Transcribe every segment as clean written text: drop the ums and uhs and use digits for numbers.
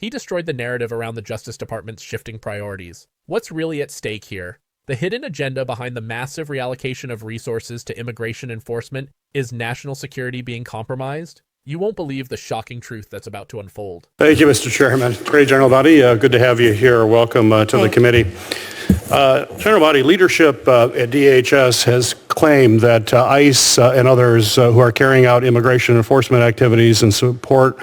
He destroyed the narrative around the Justice Department's shifting priorities. What's really at stake here? The hidden agenda behind the massive reallocation of resources to immigration enforcement is national security being compromised? You won't believe the shocking truth that's about to unfold. Thank you, Mr. Chairman. Attorney General Bondi, good to have you here. Welcome to the committee. General Bondi, leadership at DHS has claimed that ICE and others who are carrying out immigration enforcement activities in support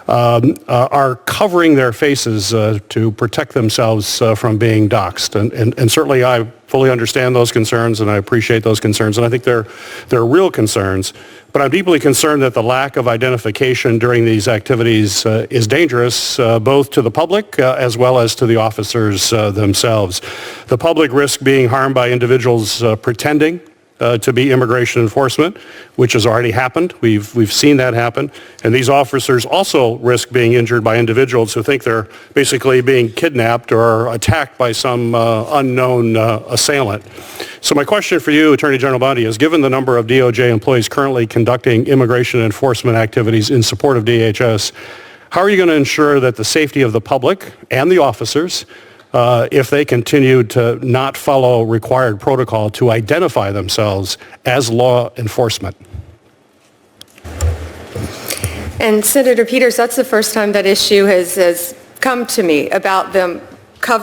are covering their faces to protect themselves from being doxxed. And certainly I fully understand those concerns and I appreciate those concerns, and I think they're real concerns. But I'm deeply concerned that the lack of identification during these activities is dangerous both to the public as well as to the officers themselves. The public risk being harmed by individuals pretending to be immigration enforcement, which has already happened. We've seen that happen. And these officers also risk being injured by individuals who think they're basically being kidnapped or attacked by some unknown assailant. So my question for you, Attorney General Bondi, is given the number of DOJ employees currently conducting immigration enforcement activities in support of DHS, how are you going to ensure that the safety of the public and the officers, if they continue to not follow required protocol to identify themselves as law enforcement? And Senator Peters, that's the first time that issue has come to me about them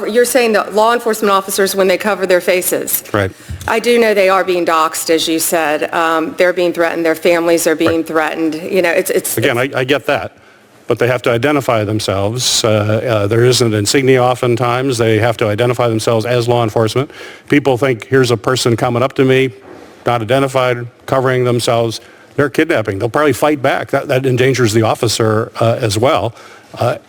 you're saying that law enforcement officers, when they cover their faces. Right. I do know they are being doxxed, as you said. They're being threatened. Their families are being threatened. You know, Again, I get that. But they have to identify themselves. There is an insignia oftentimes. They have to identify themselves as law enforcement. People think, here's a person coming up to me, not identified, covering themselves. They're kidnapping. They'll probably fight back. That endangers the officer as well.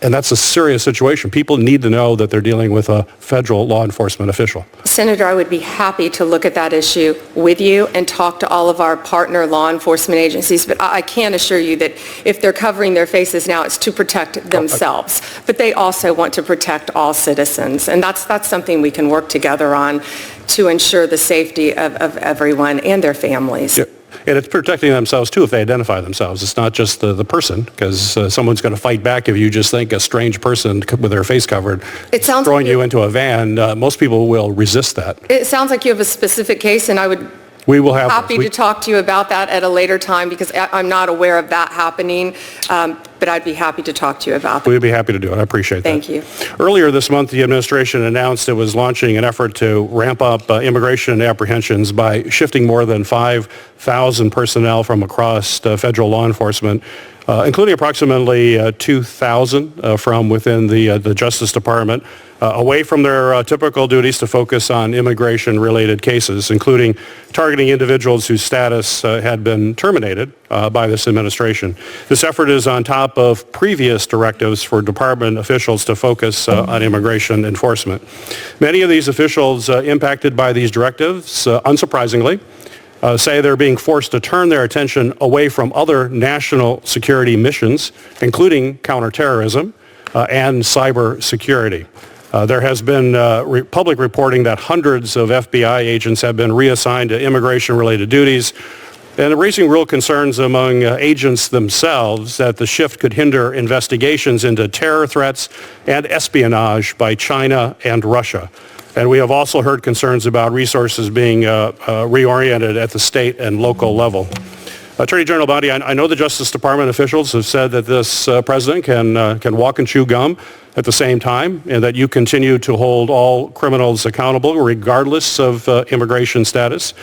And that's a serious situation. People need to know that they're dealing with a federal law enforcement official. Senator, I would be happy to look at that issue with you and talk to all of our partner law enforcement agencies, but I can assure you that if they're covering their faces now, it's to protect themselves. But they also want to protect all citizens, and that's something we can work together on to ensure the safety of everyone and their families. Yeah. And it's protecting themselves, too, if they identify themselves. It's not just the person, because someone's going to fight back if you just think a strange person with their face covered throwing you into a van. Most people will resist that. It sounds like you have a specific case, and I would be happy to talk to you about that at a later time, because I'm not aware of that happening, but I'd be happy to talk to you about that. We'd be happy to do it. I appreciate that. Thank you. Earlier this month, the administration announced it was launching an effort to ramp up immigration apprehensions by shifting more than 5,000 personnel from across federal law enforcement, including approximately 2,000 from within the Justice Department, away from their typical duties to focus on immigration-related cases, including targeting individuals whose status had been terminated by this administration. This effort is on top of previous directives for department officials to focus on immigration enforcement. Many of these officials impacted by these directives, unsurprisingly, say they're being forced to turn their attention away from other national security missions, including counterterrorism and cyber security. There has been public reporting that hundreds of FBI agents have been reassigned to immigration-related duties, and raising real concerns among agents themselves that the shift could hinder investigations into terror threats and espionage by China and Russia. And we have also heard concerns about resources being reoriented at the state and local level. Attorney General Bondi, I know the Justice Department officials have said that this president can walk and chew gum at the same time, and that you continue to hold all criminals accountable regardless of immigration status.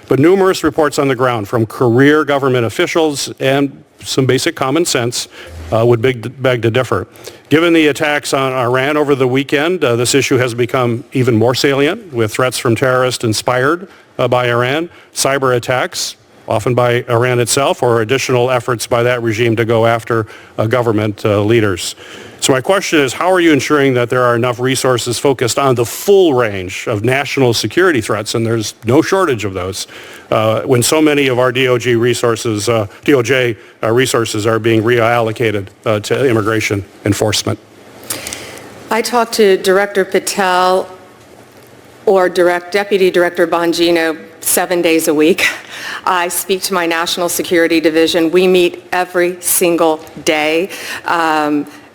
But numerous reports on the ground from career government officials and some basic common sense would beg to differ. Given the attacks on Iran over the weekend, this issue has become even more salient, with threats from terrorists inspired by Iran, cyber attacks, often by Iran itself, or additional efforts by that regime to go after government leaders. So my question is, how are you ensuring that there are enough resources focused on the full range of national security threats, and there's no shortage of those, when so many of our DOJ resources are being reallocated to immigration enforcement? I talked to Director Patel or Deputy Director Bongino 7 days a week. I speak to my National Security Division. We meet every single day.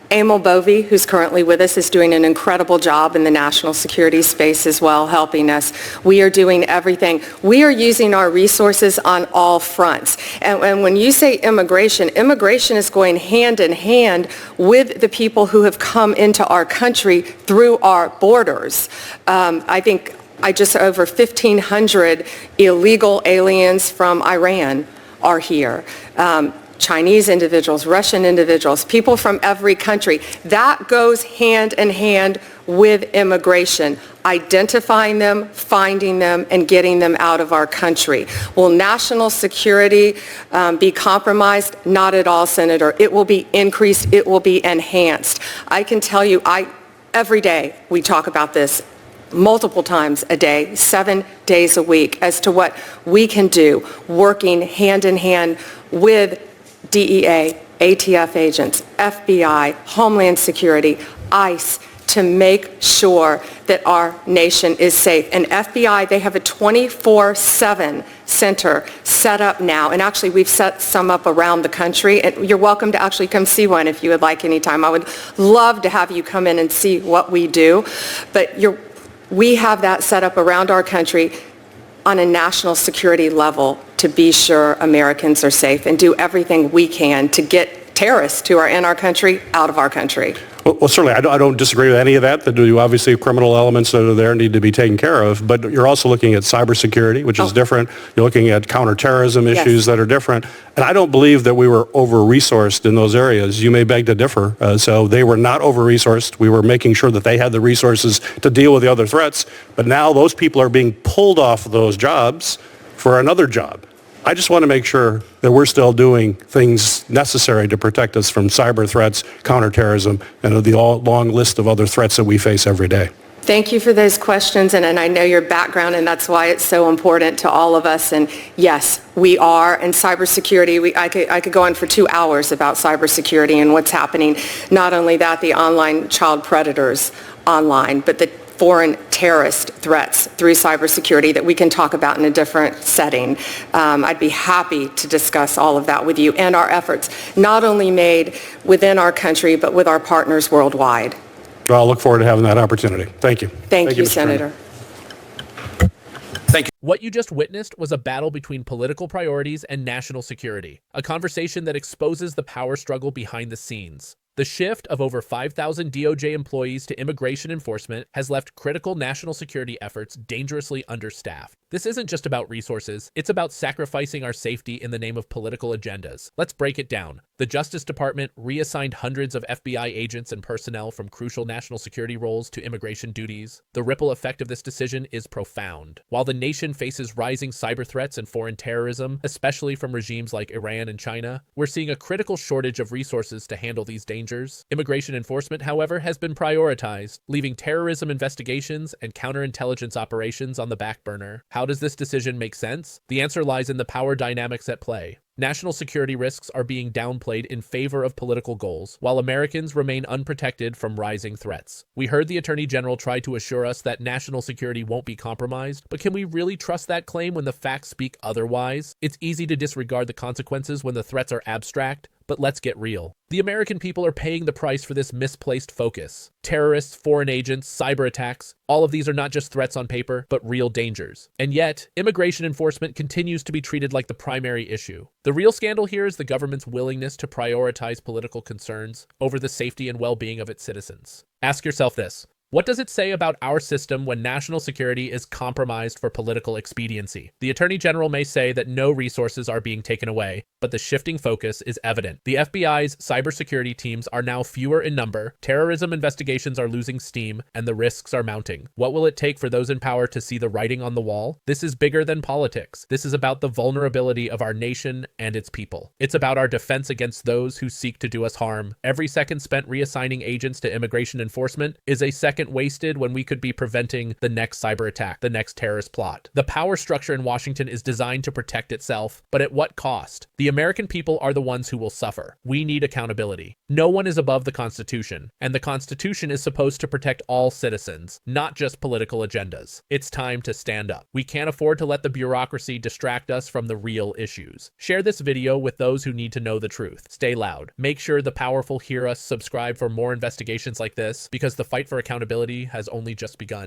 Emil Bovee, who's currently with us, is doing an incredible job in the national security space as well, helping us. We are doing everything. We are using our resources on all fronts. And when you say immigration, immigration is going hand in hand with the people who have come into our country through our borders. I think just over 1,500 illegal aliens from Iran are here. Chinese individuals, Russian individuals, people from every country. That goes hand in hand with immigration, identifying them, finding them, and getting them out of our country. Will national security be compromised? Not at all, Senator. It will be increased. It will be enhanced. I can tell you, every day we talk about this multiple times a day, 7 days a week, as to what we can do, working hand in hand with DEA, ATF agents, FBI, Homeland Security, ICE, to make sure that our nation is safe. And FBI, they have a 24/7 center set up now. And actually, we've set some up around the country. And you're welcome to actually come see one if you would like anytime. I would love to have you come in and see what we do. But we have that set up around our country on a national security level to be sure Americans are safe, and do everything we can to get terrorists who are in our country out of our country. Well, certainly, I don't disagree with any of that. That you obviously criminal elements that are there need to be taken care of. But you're also looking at cybersecurity, which is different. You're looking at counterterrorism issues that are different. And I don't believe that we were over-resourced in those areas. You may beg to differ. So they were not over-resourced. We were making sure that they had the resources to deal with the other threats. But now those people are being pulled off of those jobs for another job. I just want to make sure that we're still doing things necessary to protect us from cyber threats, counterterrorism, and the long list of other threats that we face every day. Thank you for those questions, and I know your background, and that's why it's so important to all of us. And yes, we are. And cybersecurity, I could go on for 2 hours about cybersecurity and what's happening. Not only that, the online child predators online, but the foreign terrorist threats through cybersecurity that we can talk about in a different setting. I'd be happy to discuss all of that with you and our efforts, not only made within our country, but with our partners worldwide. Well, I'll look forward to having that opportunity. Thank you. Thank you, Mr. Senator. Thank you. What you just witnessed was a battle between political priorities and national security, a conversation that exposes the power struggle behind the scenes. The shift of over 5,000 DOJ employees to immigration enforcement has left critical national security efforts dangerously understaffed. This isn't just about resources, it's about sacrificing our safety in the name of political agendas. Let's break it down. The Justice Department reassigned hundreds of FBI agents and personnel from crucial national security roles to immigration duties. The ripple effect of this decision is profound. While the nation faces rising cyber threats and foreign terrorism, especially from regimes like Iran and China, we're seeing a critical shortage of resources to handle these dangers. Immigration enforcement, however, has been prioritized, leaving terrorism investigations and counterintelligence operations on the back burner. How does this decision make sense? The answer lies in the power dynamics at play. National security risks are being downplayed in favor of political goals, while Americans remain unprotected from rising threats. We heard the Attorney General try to assure us that national security won't be compromised, but can we really trust that claim when the facts speak otherwise? It's easy to disregard the consequences when the threats are abstract, but let's get real. The American people are paying the price for this misplaced focus. Terrorists, foreign agents, cyber attacks, all of these are not just threats on paper, but real dangers. And yet, immigration enforcement continues to be treated like the primary issue. The real scandal here is the government's willingness to prioritize political concerns over the safety and well-being of its citizens. Ask yourself this. What does it say about our system when national security is compromised for political expediency? The Attorney General may say that no resources are being taken away, but the shifting focus is evident. The FBI's cybersecurity teams are now fewer in number, terrorism investigations are losing steam, and the risks are mounting. What will it take for those in power to see the writing on the wall? This is bigger than politics. This is about the vulnerability of our nation and its people. It's about our defense against those who seek to do us harm. Every second spent reassigning agents to immigration enforcement is a second second wasted when we could be preventing the next cyber attack, the next terrorist plot. The power structure in Washington is designed to protect itself, but at what cost? The American people are the ones who will suffer. We need accountability. No one is above the Constitution, and the Constitution is supposed to protect all citizens, not just political agendas. It's time to stand up. We can't afford to let the bureaucracy distract us from the real issues. Share this video with those who need to know the truth. Stay loud. Make sure the powerful hear us. Subscribe for more investigations like this, because the fight for accountability has only just begun.